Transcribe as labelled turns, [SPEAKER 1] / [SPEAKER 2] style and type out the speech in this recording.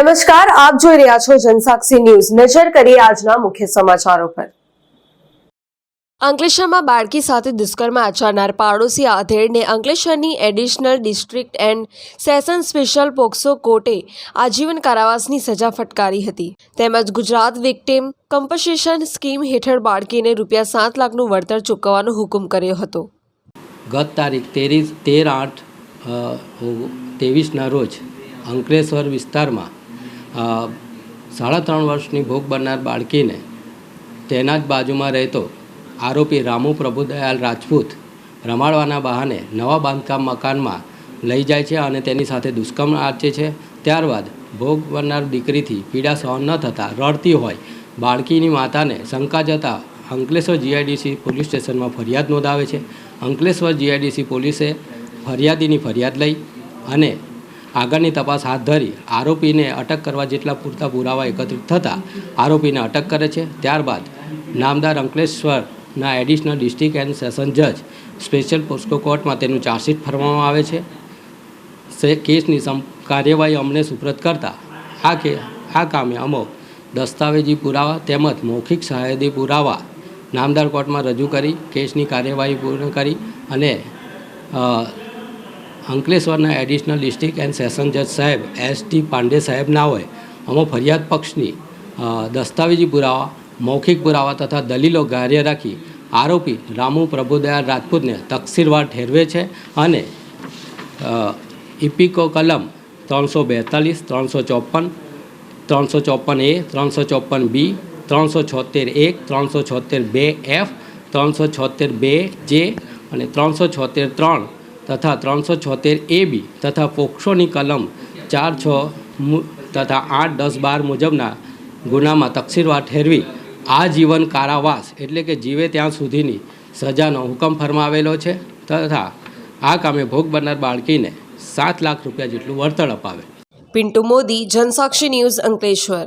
[SPEAKER 1] નમસ્કાર, આપ જોઈ રહ્યા છો જનસાક્ષી ન્યૂઝ। નજર કરીએ આજના મુખ્ય સમાચારો પર। અંકલેશ્વરમાં બાળકી સાથે દુષ્કર્મ આચરનાર પાડોશી આધેડને અંકલેશ્વરની additional district and session special POCSO કોર્ટે આજીવન કારાવાસની સજા ફટકારી હતી। તેમજ ગુજરાત વિક્ટિમ કમ્પન્સેશન સ્કીમ હેઠળ બાળકીને ₹7 લાખનું વળતર ચૂકવવાનો હુકમ કર્યો હતો।
[SPEAKER 2] ગત તારીખ 13/8/23ના રોજ અંકલેશ્વર વિસ્તારમાં 3.5 વર્ષની ભોગ બનનાર બાળકીને તેના જ બાજુમાં રહેતો આરોપી રામુ પ્રભુદયાલ રાજપૂત રમાડવાના બહાને નવા બાંધકામ મકાનમાં લઈ જાય છે અને તેની સાથે દુષ્કર્મ આચરે છે। ત્યારબાદ ભોગ બનનાર દીકરીથી પીડા સહન ન થતાં રડતી હોય બાળકીની માતાને શંકા જતાં અંકલેશ્વર જીઆઈડીસી પોલીસ સ્ટેશનમાં ફરિયાદ નોંધાવે છે। અંકલેશ્વર જીઆઈડીસી પોલીસે ફરિયાદીની ફરિયાદ લઈ અને આગળની તપાસ હાથ ધરી આરોપીને અટક કરવા જેટલા પૂરતા પુરાવા એકત્રિત થતાં આરોપીને અટક કરે છે। ત્યારબાદ નામદાર અંકલેશ્વરના એડિશનલ ડિસ્ટ્રિક્ટ એન્ડ સેશન જજ સ્પેશિયલ પોસ્કો કોર્ટમાં તેનું ચાર્જશીટ ફરવામાં આવે છે। કેસની કાર્યવાહી અમને સુપ્રત કરતા આ કામે અમુક દસ્તાવેજી પુરાવા તેમજ મૌખિક શાહેદી પુરાવા નામદાર કોર્ટમાં રજૂ કરી કેસની કાર્યવાહી પૂર્ણ કરી અને અંકલેશ્વરના એડિશનલ ડિસ્ટ્રિક્ટ એન્ડ સેશન જજ સાહેબ S.T. પાંડે સાહેબ નાઓએ અમો ફરિયાદ પક્ષની દસ્તાવેજી પુરાવા મૌખિક પુરાવા તથા દલીલો ગ્રાહ્ય રાખી આરોપી રામુ પ્રભુદયાલ રાજપૂતને તકસીરવાર ઠેરવે છે અને ઇપિકો કલમ 342, 354, 354A, 354B, 376(1), 376(2)F, 376(2)J અને 376(3) તથા 376AB તથા પોક્સોની કલમ 4(6) તથા 8, 10, 12 મુજબના ગુનામાં તકસીરવાર ઠેરવી આજીવન કારાવાસ એટલે કે જીવે ત્યાં સુધીની સજાનો હુકમ ફરમાવેલો છે તથા આ કામે ભોગ બનનાર બાળકીને ₹7 લાખ જેટલું વળતર અપાવે।
[SPEAKER 1] પિન્ટુ મોદી, જનસાક્ષી ન્યૂઝ, અંકલેશ્વર।